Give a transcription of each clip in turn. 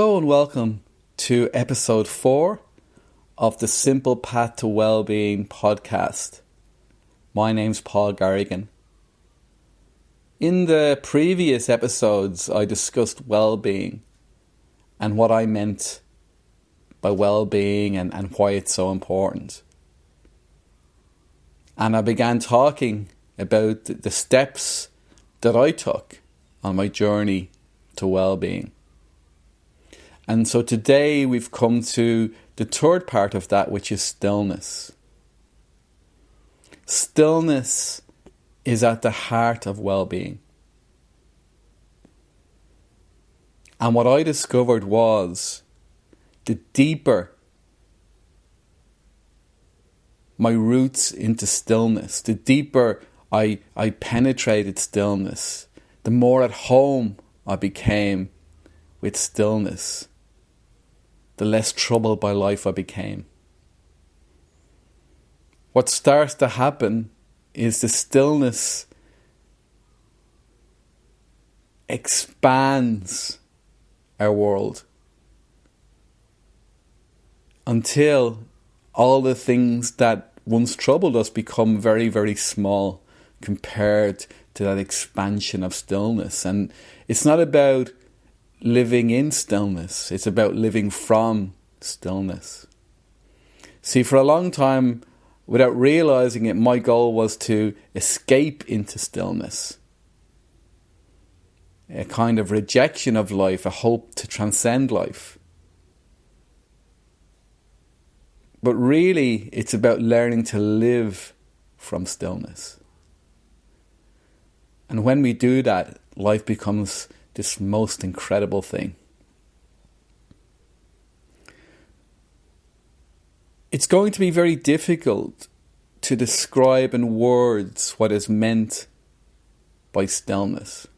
Hello and welcome to episode 4 of the Simple Path to Wellbeing podcast. My name's Paul Garrigan. In the previous episodes, I discussed well-being and what I meant by well-being and why it's so important. And I began talking about the steps that I took on my journey to well-being. And so today we've come to the third part of that, which is stillness. Stillness is at the heart of well-being. And what I discovered was the deeper my roots into stillness, the deeper I penetrated stillness, the more at home I became with stillness, the less troubled by life I became. What starts to happen is the stillness expands our world until all the things that once troubled us become very, very small compared to that expansion of stillness. And it's not about living in stillness, it's about living from stillness. See, for a long time, without realizing it, my goal was to escape into stillness. A kind of rejection of life, a hope to transcend life. But really, it's about learning to live from stillness. And when we do that, life becomes this most incredible thing. It's going to be very difficult to describe in words what is meant by stillness.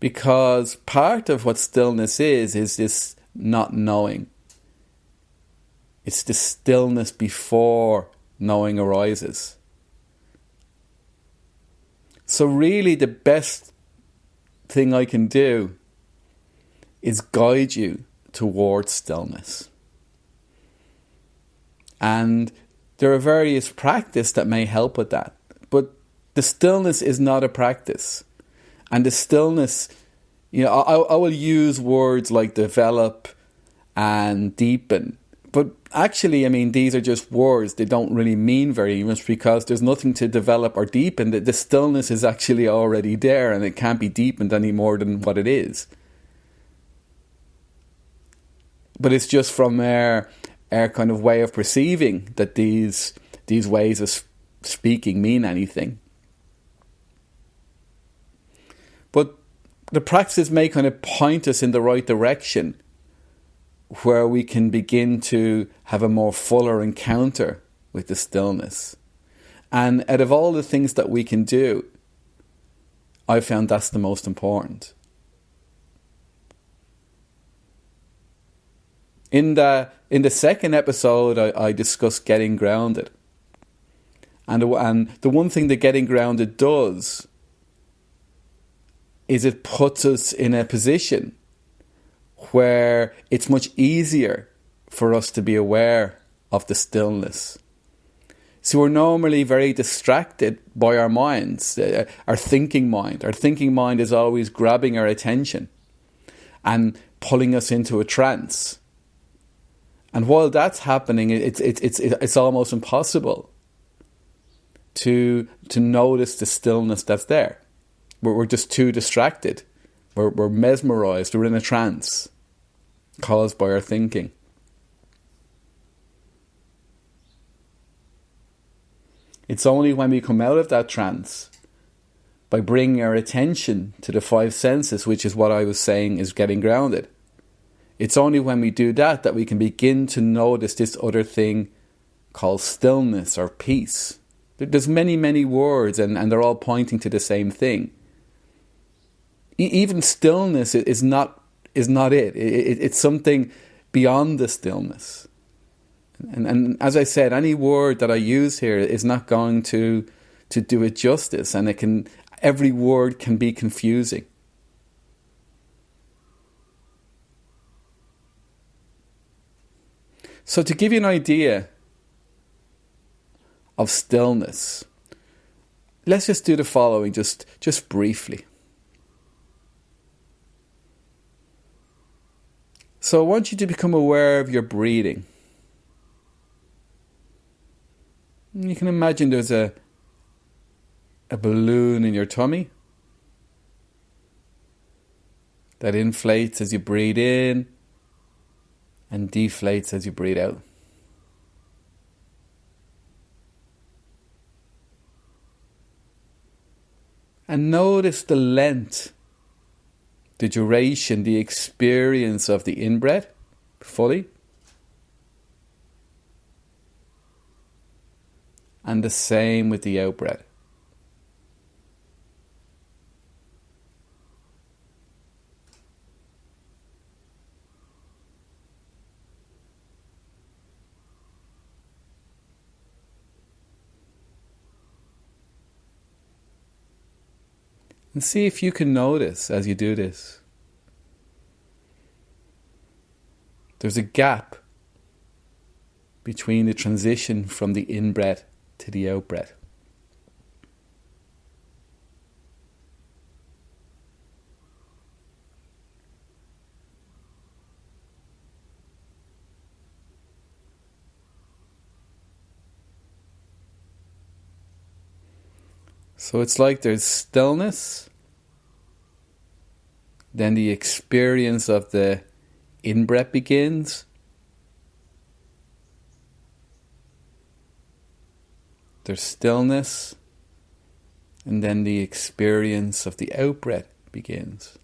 Because part of what stillness is this not knowing. It's the stillness before knowing arises. So really the best thing I can do is guide you towards stillness. And there are various practices that may help with that. But the stillness is not a practice. And the stillness, I will use words like develop and deepen. But actually, these are just words. They don't really mean very much because there's nothing to develop or deepen. The stillness is actually already there and it can't be deepened any more than what it is. But it's just from our kind of way of perceiving that these ways of speaking mean anything. But the practices may kind of point us in the right direction, where we can begin to have a more fuller encounter with the stillness. And out of all the things that we can do, I found that's the most important. In the second episode, I discussed getting grounded. And the one thing that getting grounded does is it puts us in a position where it's much easier for us to be aware of the stillness. So we're normally very distracted by our minds, our thinking mind. Our thinking mind is always grabbing our attention and pulling us into a trance. And while that's happening, it's almost impossible to notice the stillness that's there. We're just too distracted. We're mesmerized. We're in a trance caused by our thinking. It's only when we come out of that trance, by bringing our attention to the 5 senses, which is what I was saying is getting grounded. It's only when we do that we can begin to notice this other thing called stillness or peace. There's many, many words and they're all pointing to the same thing. Even stillness is not it. It's something beyond the stillness. And as I said, any word that I use here is not going to do it justice, and every word can be confusing. So to give you an idea of stillness, let's just do the following, just briefly. So I want you to become aware of your breathing. You can imagine there's a balloon in your tummy that inflates as you breathe in and deflates as you breathe out. And notice the length, the duration, the experience of the in-breath fully. And the same with the out-breath. And see if you can notice as you do this. There's a gap between the transition from the in-breath to the out-breath. So it's like there's stillness, then the experience of the in-breath begins. There's stillness, and then the experience of the out-breath begins.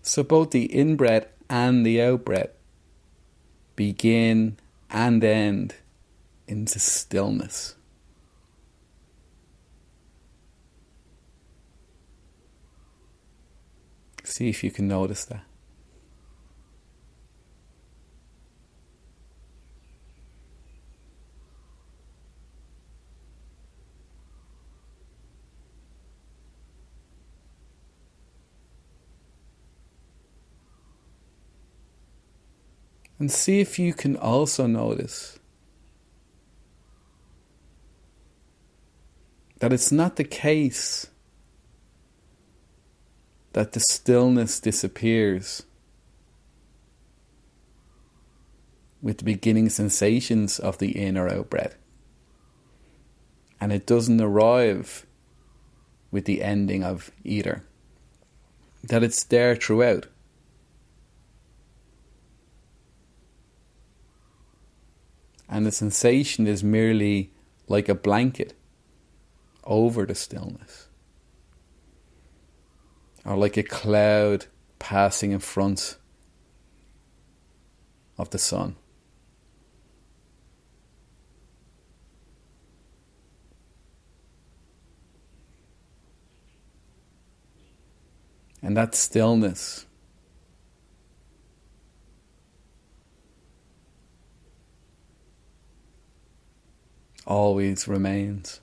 So both the in-breath and the out-breath begin and end into stillness. See if you can notice that. And see if you can also notice that it's not the case that the stillness disappears with the beginning sensations of the in or out breath. And it doesn't arrive with the ending of either. That it's there throughout. And the sensation is merely like a blanket over the stillness. Or like a cloud passing in front of the sun. And that stillness always remains.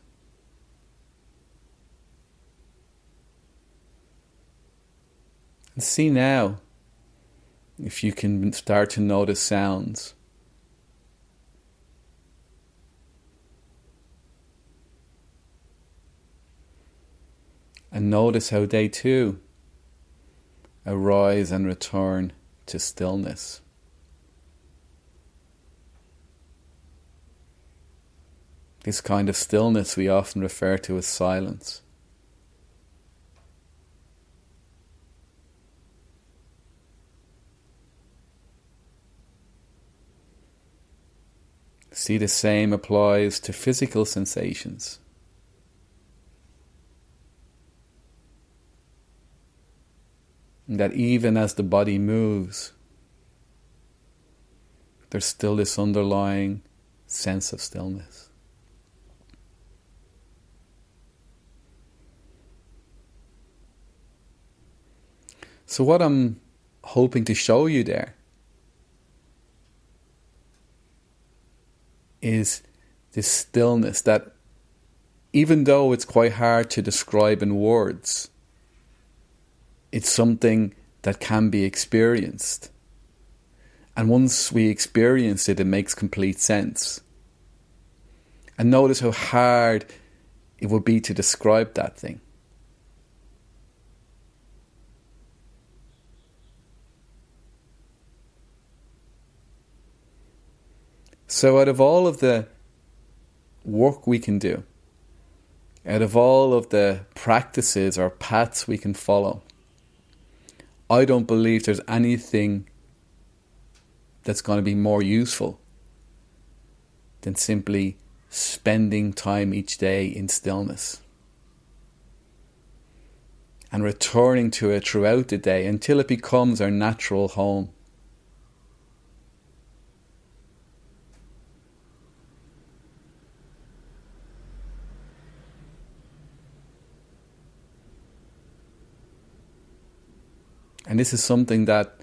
And see now if you can start to notice sounds. And notice how they too arise and return to stillness. This kind of stillness we often refer to as silence. See, the same applies to physical sensations. That even as the body moves, there's still this underlying sense of stillness. So what I'm hoping to show you there is this stillness that, even though it's quite hard to describe in words, It's something that can be experienced. And once we experience it, it makes complete sense. And notice how hard it would be to describe that thing. So out of all of the work we can do, out of all of the practices or paths we can follow, I don't believe there's anything that's going to be more useful than simply spending time each day in stillness and returning to it throughout the day until it becomes our natural home. And this is something that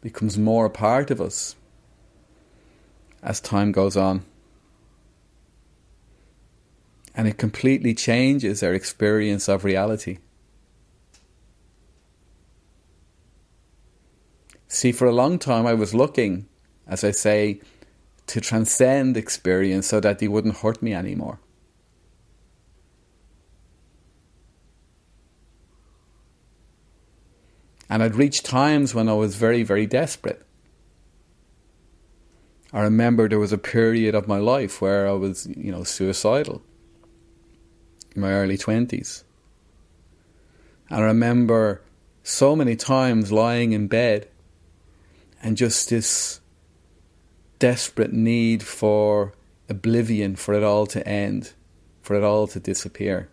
becomes more a part of us as time goes on. And it completely changes our experience of reality. See, for a long time I was looking, as I say, to transcend experience so that they wouldn't hurt me anymore. And I'd reached times when I was very, very desperate. I remember there was a period of my life where I was, suicidal in my early 20s. And I remember so many times lying in bed and just this desperate need for oblivion, for it all to end, for it all to disappear.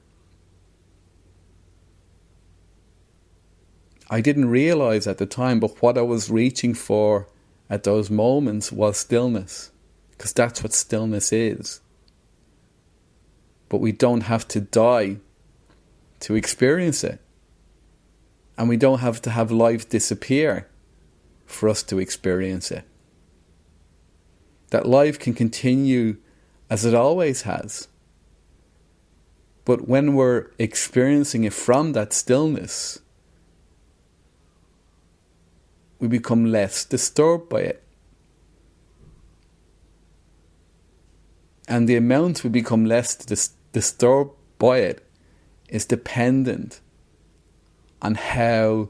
I didn't realize at the time, but what I was reaching for at those moments was stillness, because that's what stillness is. But we don't have to die to experience it. And we don't have to have life disappear for us to experience it. That life can continue as it always has. But when we're experiencing it from that stillness, we become less disturbed by it. And the amount we become less disturbed by it is dependent on how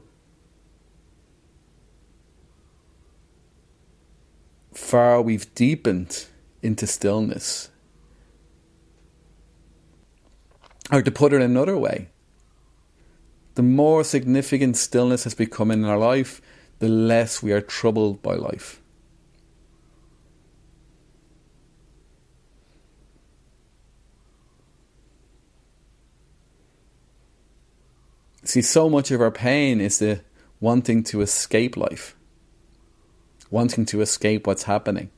far we've deepened into stillness. Or to put it another way, the more significant stillness has become in our life, the less we are troubled by life. See, so much of our pain is the wanting to escape life, wanting to escape what's happening.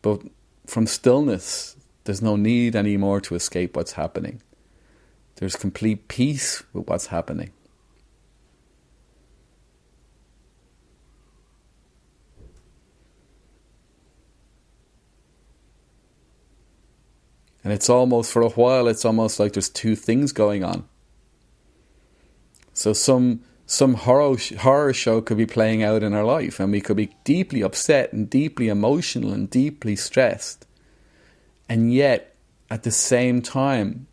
But from stillness, there's no need anymore to escape what's happening. There's complete peace with what's happening. And it's almost, for a while, it's almost like there's two things going on. So some horror show could be playing out in our life, and we could be deeply upset and deeply emotional and deeply stressed. And yet, at the same time,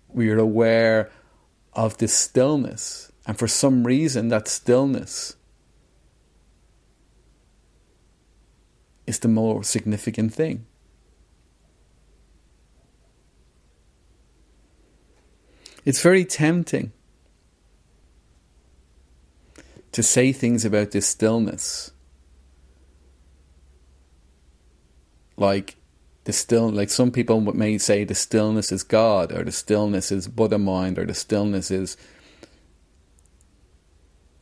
we are aware of this stillness. And for some reason, that stillness is the more significant thing. It's very tempting to say things about this stillness, like some people may say the stillness is God, or the stillness is Buddha mind, or the stillness is.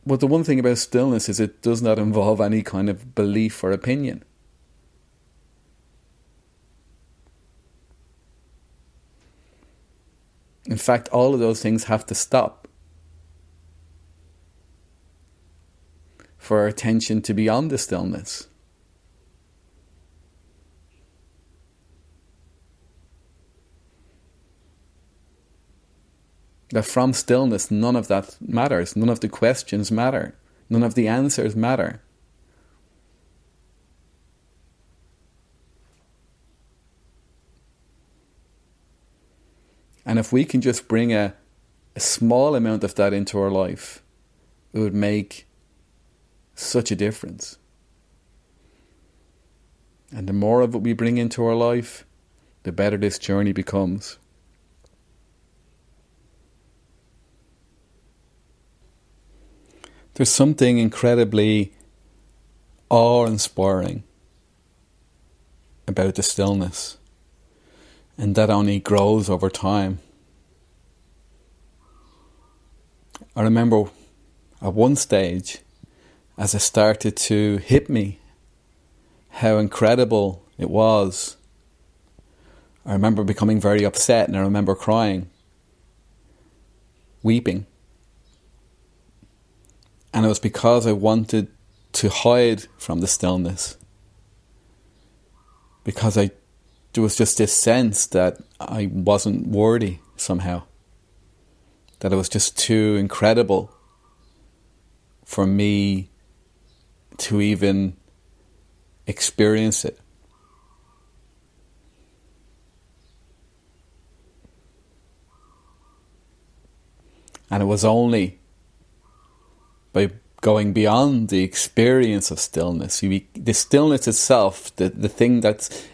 But the one thing about stillness is it does not involve any kind of belief or opinion. In fact, all of those things have to stop for our attention to be on the stillness. That from stillness, none of that matters. None of the questions matter. None of the answers matter. And if we can just bring a small amount of that into our life, it would make such a difference. And the more of it we bring into our life, the better this journey becomes. There's something incredibly awe-inspiring about the stillness, and that only grows over time. I remember at one stage, as it started to hit me how incredible it was, I remember becoming very upset, and I remember crying, weeping. And it was because I wanted to hide from the stillness. Because there was just this sense that I wasn't worthy somehow. That it was just too incredible for me to even experience it. And it was only by going beyond the experience of stillness, the stillness itself, the thing that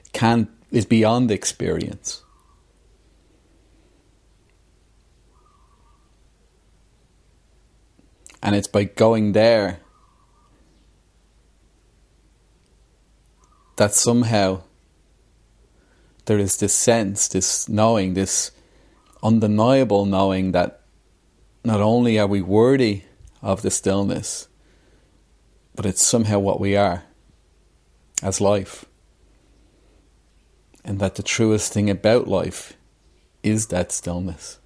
is beyond experience. And it's by going there that somehow there is this sense, this knowing, this undeniable knowing that not only are we worthy of the stillness, but it's somehow what we are as life. And that the truest thing about life is that stillness.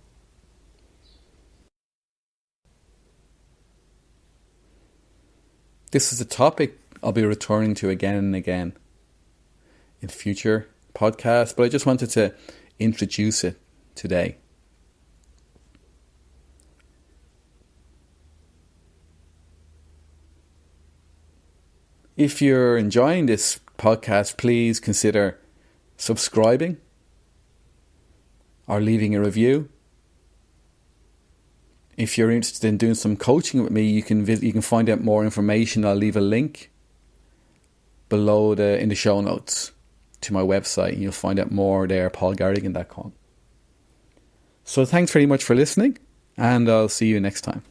This is a topic I'll be returning to again and again in future podcasts, but I just wanted to introduce it today. If you're enjoying this podcast, please consider subscribing or leaving a review. If you're interested in doing some coaching with me, you can find out more information. I'll leave a link below in the show notes to my website, and you'll find out more there, paulgarrigan.com. So thanks very much for listening, and I'll see you next time.